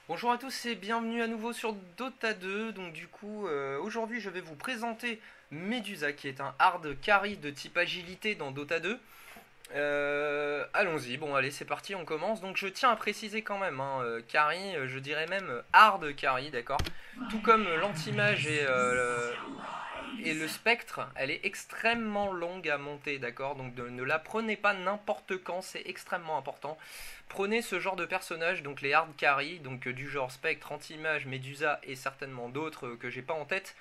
Bonjour à tous et bienvenue à nouveau sur Dota 2. Donc du coup, aujourd'hui je vais vous présenter Medusa qui est un hard carry de type agilité dans Dota 2. Allons-y, bon allez c'est parti, on commence. Donc je tiens à préciser quand même, carry, je dirais même hard carry, d'accord. Tout comme l'anti-mage et le spectre, elle est extrêmement longue à monter, d'accord. Donc ne la prenez pas n'importe quand, c'est extrêmement important. Prenez ce genre de personnages, donc les hard carry, donc du genre spectre, anti-mage, Medusa et certainement d'autres que j'ai pas en tête.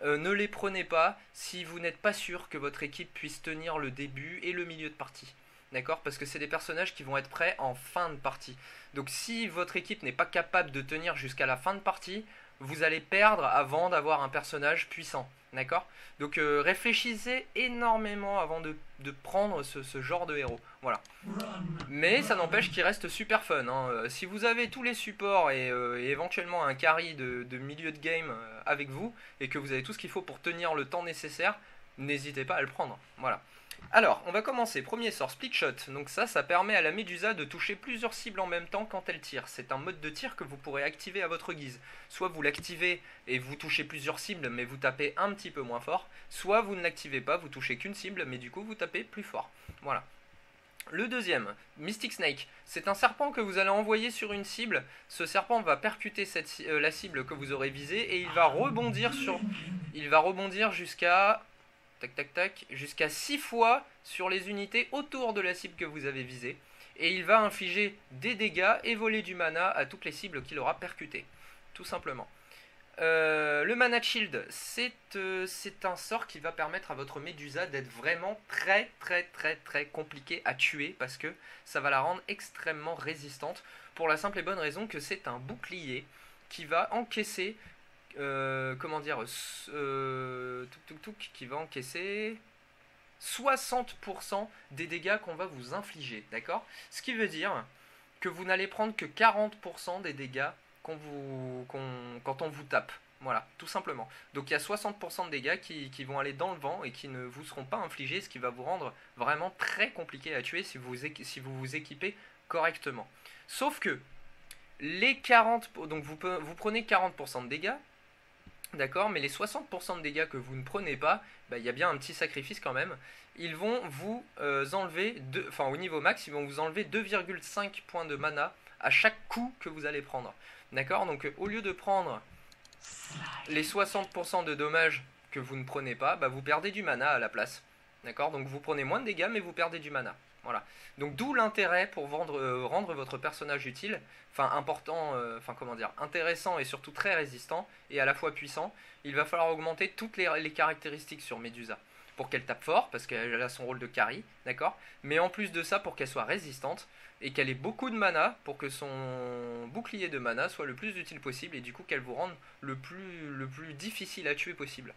Ne les prenez pas si vous n'êtes pas sûr que votre équipe puisse tenir le début et le milieu de partie. D'accord? Parce que c'est des personnages qui vont être prêts en fin de partie. Donc si votre équipe n'est pas capable de tenir jusqu'à la fin de partie, vous allez perdre avant d'avoir un personnage puissant. D'accord? Donc réfléchissez énormément avant de prendre ce genre de héros. Voilà. Mais ça n'empêche qu'il reste super fun, hein. Si vous avez tous les supports et éventuellement un carry de milieu de game avec vous, et que vous avez tout ce qu'il faut pour tenir le temps nécessaire, n'hésitez pas à le prendre. Voilà. Alors, on va commencer. Premier sort, split shot. Donc ça permet à la Medusa de toucher plusieurs cibles en même temps quand elle tire. C'est un mode de tir que vous pourrez activer à votre guise. Soit vous l'activez et vous touchez plusieurs cibles, mais vous tapez un petit peu moins fort. Soit vous ne l'activez pas, vous touchez qu'une cible, mais du coup vous tapez plus fort. Voilà. Le deuxième, Mystic Snake, c'est un serpent que vous allez envoyer sur une cible. Ce serpent va percuter la cible que vous aurez visée et il va rebondir jusqu'à tac tac tac jusqu'à 6 fois sur les unités autour de la cible que vous avez visée. Et il va infliger des dégâts et voler du mana à toutes les cibles qu'il aura percutées. Tout simplement. Le Mana Shield, c'est un sort qui va permettre à votre Medusa d'être vraiment très compliqué à tuer parce que ça va la rendre extrêmement résistante pour la simple et bonne raison que c'est un bouclier qui va encaisser, qui va encaisser 60% des dégâts qu'on va vous infliger, d'accord? Ce qui veut dire que vous n'allez prendre que 40% des dégâts quand on vous tape. Voilà, tout simplement. Donc il y a 60% de dégâts qui vont aller dans le vent et qui ne vous seront pas infligés, ce qui va vous rendre vraiment très compliqué à tuer si vous vous équipez correctement. Sauf que les 40... Donc vous prenez 40% de dégâts, d'accord, mais les 60% de dégâts que vous ne prenez pas, il y a bien un petit sacrifice quand même. Ils vont vous enlever, au niveau max, ils vont vous enlever 2,5 points de mana à chaque coup que vous allez prendre. D'accord? Donc au lieu de prendre les 60% de dommages que vous ne prenez pas, vous perdez du mana à la place. D'accord? Donc vous prenez moins de dégâts mais vous perdez du mana. Voilà. Donc d'où l'intérêt pour rendre votre personnage utile, important, intéressant et surtout très résistant et à la fois puissant, il va falloir augmenter toutes les caractéristiques sur Medusa. Pour qu'elle tape fort, parce qu'elle a son rôle de carry, d'accord? Mais en plus de ça, pour qu'elle soit résistante, et qu'elle ait beaucoup de mana, pour que son bouclier de mana soit le plus utile possible, et du coup qu'elle vous rende le plus difficile à tuer possible.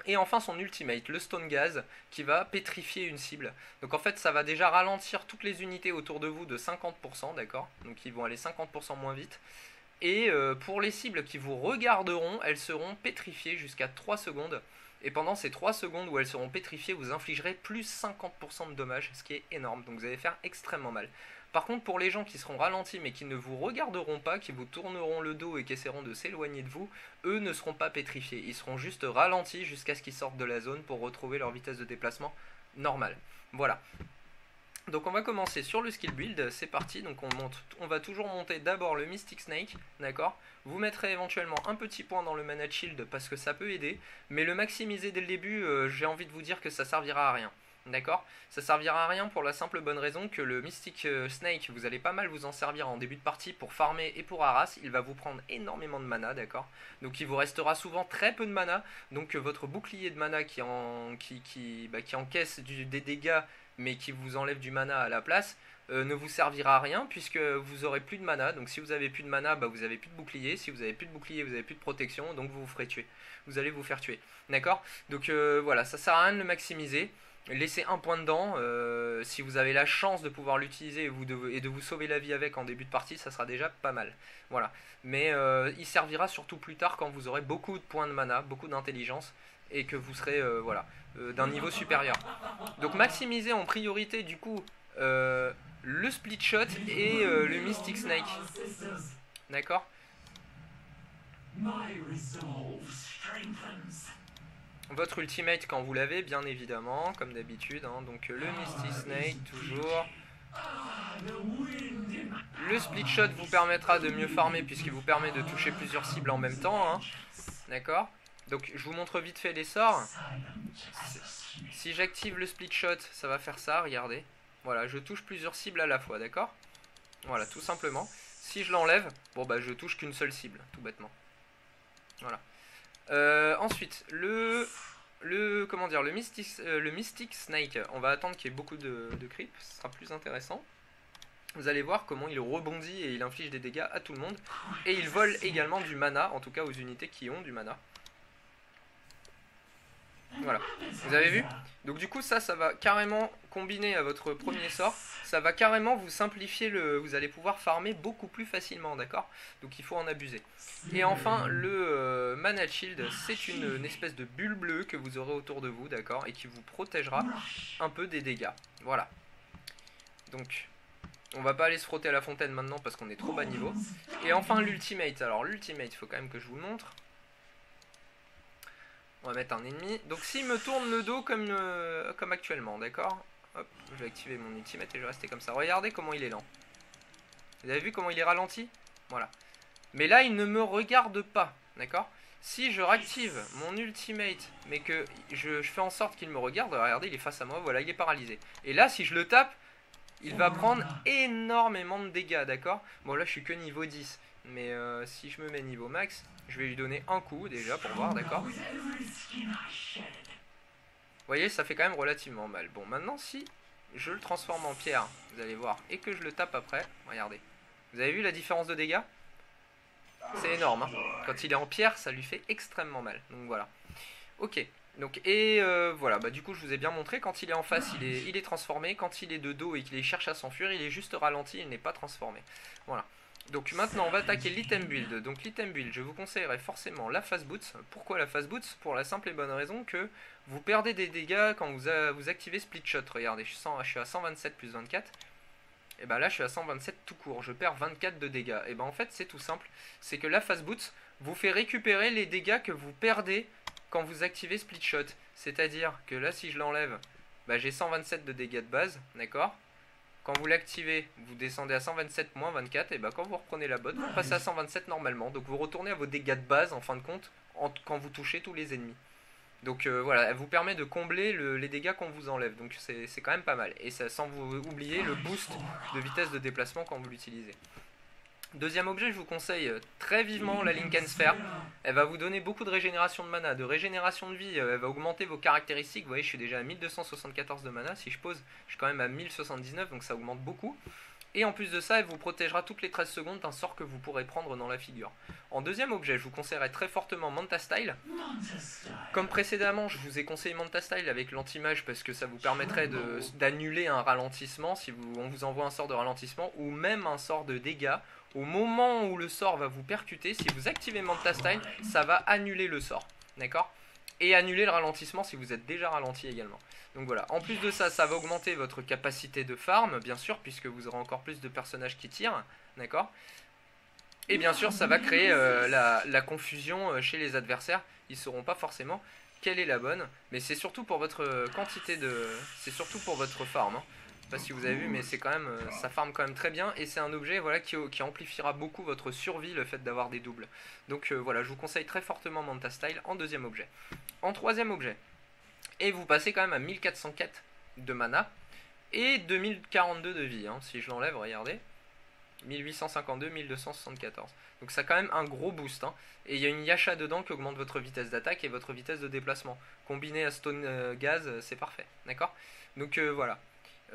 Et enfin son ultimate, le Stone Gaz, qui va pétrifier une cible. Donc en fait ça va déjà ralentir toutes les unités autour de vous de 50%, d'accord? Donc ils vont aller 50% moins vite. Et pour les cibles qui vous regarderont, elles seront pétrifiées jusqu'à 3 secondes. Et pendant ces 3 secondes où elles seront pétrifiées, vous infligerez plus 50% de dommages, ce qui est énorme, donc vous allez faire extrêmement mal. Par contre, pour les gens qui seront ralentis mais qui ne vous regarderont pas, qui vous tourneront le dos et qui essaieront de s'éloigner de vous, eux ne seront pas pétrifiés, ils seront juste ralentis jusqu'à ce qu'ils sortent de la zone pour retrouver leur vitesse de déplacement normale. Voilà. Donc on va commencer sur le skill build, c'est parti, donc on va toujours monter d'abord le Mystic Snake, d'accord? Vous mettrez éventuellement un petit point dans le Mana Shield parce que ça peut aider, mais le maximiser dès le début, j'ai envie de vous dire que ça servira à rien, d'accord? Ça servira à rien pour la simple bonne raison que le Mystic Snake, vous allez pas mal vous en servir en début de partie pour farmer et pour harass, il va vous prendre énormément de mana, d'accord? Donc il vous restera souvent très peu de mana, donc votre bouclier de mana qui encaisse des dégâts mais qui vous enlève du mana à la place, ne vous servira à rien puisque vous aurez plus de mana. Donc si vous avez plus de mana, vous avez plus de bouclier. Si vous avez plus de bouclier, vous avez plus de protection, donc vous vous ferez tuer. Vous allez vous faire tuer. D'accord? Donc voilà, ça sert à rien de le maximiser. Laissez un point dedans. Si vous avez la chance de pouvoir l'utiliser et de vous sauver la vie avec en début de partie, ça sera déjà pas mal. Voilà. Mais il servira surtout plus tard quand vous aurez beaucoup de points de mana, beaucoup d'intelligence et que vous serez d'un niveau supérieur. Donc maximiser en priorité du coup le split shot et le Mystic Snake. d'accord? Votre ultimate quand vous l'avez, bien évidemment, comme d'habitude, hein. Donc le Misty Snake, toujours. Le split shot vous permettra de mieux farmer puisqu'il vous permet de toucher plusieurs cibles en même temps, hein. D'accord? Donc je vous montre vite fait les sorts. Si j'active le split shot, ça va faire ça, regardez. Voilà, je touche plusieurs cibles à la fois, d'accord? Voilà, tout simplement. Si je l'enlève, bon bah je touche qu'une seule cible, tout bêtement. Voilà. Ensuite, comment dire, le Mystic Snake, on va attendre qu'il y ait beaucoup de creep, ce sera plus intéressant. Vous allez voir comment il rebondit et il inflige des dégâts à tout le monde. Et il vole également du mana, en tout cas aux unités qui ont du mana. Voilà, vous avez vu? Donc du coup ça va carrément combiner à votre premier sort. Ça va carrément vous simplifier vous allez pouvoir farmer beaucoup plus facilement, d'accord? Donc il faut en abuser. Et enfin le Mana Shield, c'est une espèce de bulle bleue que vous aurez autour de vous, d'accord? Et qui vous protégera un peu des dégâts. Voilà. Donc on va pas aller se frotter à la fontaine maintenant parce qu'on est trop bas niveau. Et enfin l'ultimate. Alors l'ultimate, il faut quand même que je vous le montre. On va mettre un ennemi. Donc s'il me tourne le dos comme actuellement, d'accord? Hop, je vais activer mon ultimate et je vais rester comme ça. Regardez comment il est lent. Vous avez vu comment il est ralenti? Voilà. Mais là, il ne me regarde pas, d'accord? Si je réactive mon ultimate, mais que je fais en sorte qu'il me regarde, regardez, il est face à moi, voilà, il est paralysé. Et là, si je le tape, il va prendre énormément de dégâts, d'accord? Bon, là, je suis que niveau 10. Mais si je me mets niveau max, je vais lui donner un coup déjà pour voir, d'accord? Vous voyez, ça fait quand même relativement mal. Bon, maintenant, si je le transforme en pierre, vous allez voir, et que je le tape après, regardez. Vous avez vu la différence de dégâts? C'est énorme, hein. Quand il est en pierre, ça lui fait extrêmement mal. Donc voilà. Ok. Donc, voilà, bah, du coup je vous ai bien montré, quand il est en face il est transformé, quand il est de dos et qu'il cherche à s'enfuir, il est juste ralenti, il n'est pas transformé. Voilà. Donc maintenant on va attaquer l'item build. Donc l'item build, je vous conseillerais forcément la fast boots. Pourquoi la fast boots? Pour la simple et bonne raison que vous perdez des dégâts quand vous activez split shot. Regardez, je suis à 127 plus 24. Et bah là je suis à 127 tout court, je perds 24 de dégâts. Et bah en fait c'est tout simple, c'est que la fast boots vous fait récupérer les dégâts que vous perdez quand vous activez split shot. C'est-à-dire que là si je l'enlève, bah, j'ai 127 de dégâts de base, d'accord? Quand vous l'activez, vous descendez à 127 moins 24, et bah quand vous reprenez la botte, vous passez à 127 normalement. Donc vous retournez à vos dégâts de base en fin de compte quand vous touchez tous les ennemis. Donc voilà, elle vous permet de combler les dégâts qu'on vous enlève. Donc c'est quand même pas mal. Et ça, sans vous oublier le boost de vitesse de déplacement quand vous l'utilisez. Deuxième objet, je vous conseille très vivement la Linken Sphere. Elle va vous donner beaucoup de régénération de mana, de régénération de vie. Elle va augmenter vos caractéristiques. Vous voyez, je suis déjà à 1274 de mana. Si je pose, je suis quand même à 1079, donc ça augmente beaucoup. Et en plus de ça, elle vous protégera toutes les 13 secondes d'un sort que vous pourrez prendre dans la figure. En deuxième objet, je vous conseillerais très fortement Manta Style. Comme précédemment, je vous ai conseillé Manta Style avec l'anti-mage parce que ça vous permettrait d'annuler un ralentissement si on vous envoie un sort de ralentissement ou même un sort de dégâts. Au moment où le sort va vous percuter, si vous activez Manta Style, ça va annuler le sort. D'accord? Et annuler le ralentissement si vous êtes déjà ralenti également. Donc voilà, en plus de ça, ça va augmenter votre capacité de farm, bien sûr, puisque vous aurez encore plus de personnages qui tirent, d'accord? Et bien sûr, ça va créer la confusion chez les adversaires, ils ne sauront pas forcément quelle est la bonne, mais c'est surtout pour votre quantité de... c'est surtout pour votre farm, hein. Je sais pas si vous avez vu, mais c'est quand même, ça farm quand même très bien, et c'est un objet voilà, qui amplifiera beaucoup votre survie, le fait d'avoir des doubles. Donc voilà, je vous conseille très fortement Manta Style en deuxième objet. En troisième objet, et vous passez quand même à 1404 de mana, et 2042 de vie, hein, si je l'enlève, regardez. 1852, 1274. Donc ça a quand même un gros boost, hein. Et il y a une Yasha dedans qui augmente votre vitesse d'attaque et votre vitesse de déplacement. Combiné à Stone Gaz, c'est parfait, d'accord? Donc voilà.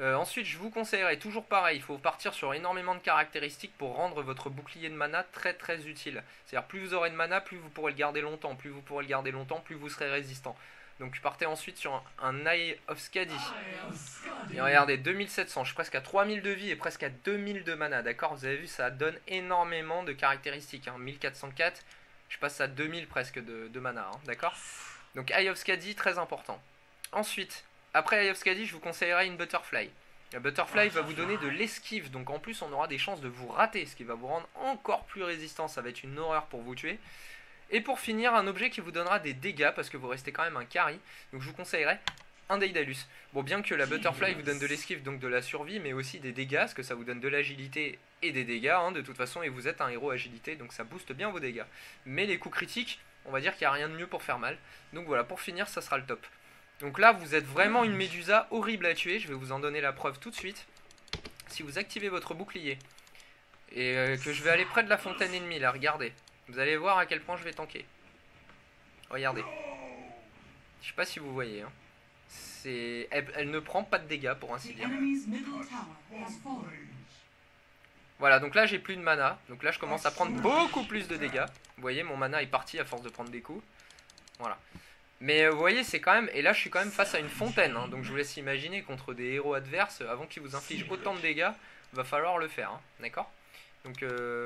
Ensuite, je vous conseillerais, toujours pareil, il faut partir sur énormément de caractéristiques pour rendre votre bouclier de mana très très utile. C'est-à-dire plus vous aurez de mana, plus vous pourrez le garder longtemps, plus vous pourrez le garder longtemps, plus vous serez résistant. Donc partez ensuite sur un Eye of Skadi. Et regardez, 2700, je suis presque à 3000 de vie et presque à 2000 de mana, d'accord? Vous avez vu, ça donne énormément de caractéristiques, hein. 1404, je passe à 2000 presque de mana, hein, d'accord? Donc Eye of Skadi, très important. Ensuite, après Eye of Skadi, je vous conseillerais une Butterfly. La Butterfly va vous donner de l'esquive, donc en plus on aura des chances de vous rater, ce qui va vous rendre encore plus résistant, ça va être une horreur pour vous tuer. Et pour finir, un objet qui vous donnera des dégâts, parce que vous restez quand même un carry, donc je vous conseillerais un Daedalus. Bon, bien que la Butterfly vous donne de l'esquive, donc de la survie, mais aussi des dégâts, parce que ça vous donne de l'agilité et des dégâts, hein, de toute façon, et vous êtes un héros agilité, donc ça booste bien vos dégâts. Mais les coups critiques, on va dire qu'il n'y a rien de mieux pour faire mal. Donc voilà, pour finir, ça sera le top. Donc là, vous êtes vraiment une Médusa horrible à tuer, je vais vous en donner la preuve tout de suite. Si vous activez votre bouclier, et que je vais aller près de la fontaine ennemie, là, regardez. Vous allez voir à quel point je vais tanker. Regardez. Je sais pas si vous voyez, hein. Elle ne prend pas de dégâts pour ainsi dire. Voilà, donc là j'ai plus de mana. Donc là je commence à prendre beaucoup plus de dégâts. Vous voyez, mon mana est parti à force de prendre des coups. Voilà. Mais vous voyez, c'est quand même... Et là je suis quand même face à une fontaine, hein. Donc je vous laisse imaginer, contre des héros adverses, avant qu'ils vous infligent autant de dégâts, va falloir le faire, hein. D'accord? Donc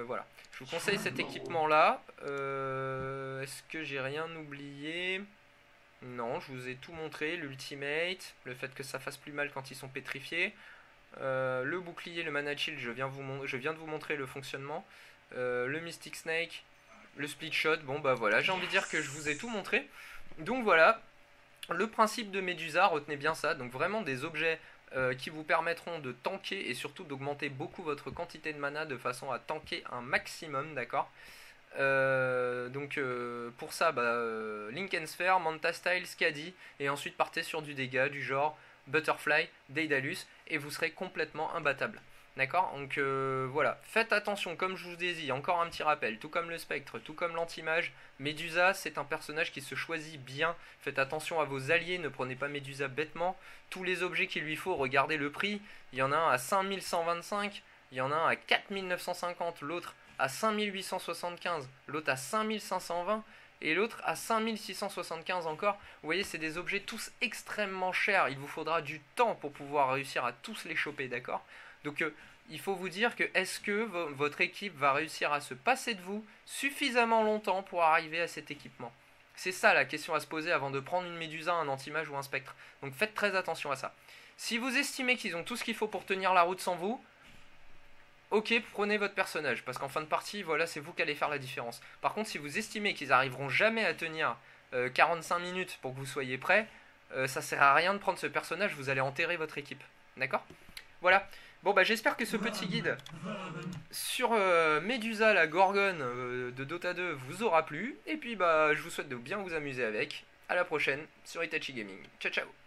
voilà. Je vous conseille cet équipement là. Est-ce que j'ai rien oublié? Non, je vous ai tout montré, l'ultimate, le fait que ça fasse plus mal quand ils sont pétrifiés, le bouclier, le mana shield, je viens de vous montrer le fonctionnement, le Mystic Snake, le split shot, bon bah voilà, j'ai envie de dire que je vous ai tout montré. Donc voilà, le principe de Médusa, retenez bien ça, donc vraiment des objets qui vous permettront de tanker et surtout d'augmenter beaucoup votre quantité de mana de façon à tanker un maximum, d'accord? Pour ça, Link and Sphere, Manta Style, Skadi, et ensuite partez sur du dégât du genre Butterfly, Daedalus, et vous serez complètement imbattable. D'accord? Donc voilà, faites attention, comme je vous ai dit, encore un petit rappel, tout comme le spectre, tout comme l'anti-mage, Médusa c'est un personnage qui se choisit bien, faites attention à vos alliés, ne prenez pas Médusa bêtement, tous les objets qu'il lui faut, regardez le prix, il y en a un à 5125, il y en a un à 4950, l'autre à 5875, l'autre à 5520 et l'autre à 5675 encore. Vous voyez, c'est des objets tous extrêmement chers, il vous faudra du temps pour pouvoir réussir à tous les choper, d'accord? Donc il faut vous dire que est-ce que votre équipe va réussir à se passer de vous suffisamment longtemps pour arriver à cet équipement? C'est ça la question à se poser avant de prendre une Médusa, un anti-mage ou un spectre. Donc faites très attention à ça. Si vous estimez qu'ils ont tout ce qu'il faut pour tenir la route sans vous, ok, prenez votre personnage, parce qu'en fin de partie, voilà, c'est vous qui allez faire la différence. Par contre, si vous estimez qu'ils arriveront jamais à tenir 45 minutes pour que vous soyez prêts, ça sert à rien de prendre ce personnage, vous allez enterrer votre équipe. D'accord? Voilà. Bon, bah j'espère que ce petit guide sur Médusa, la Gorgone de Dota 2 vous aura plu. Et puis, bah, je vous souhaite de bien vous amuser avec. À la prochaine sur Itachi Gaming. Ciao, ciao!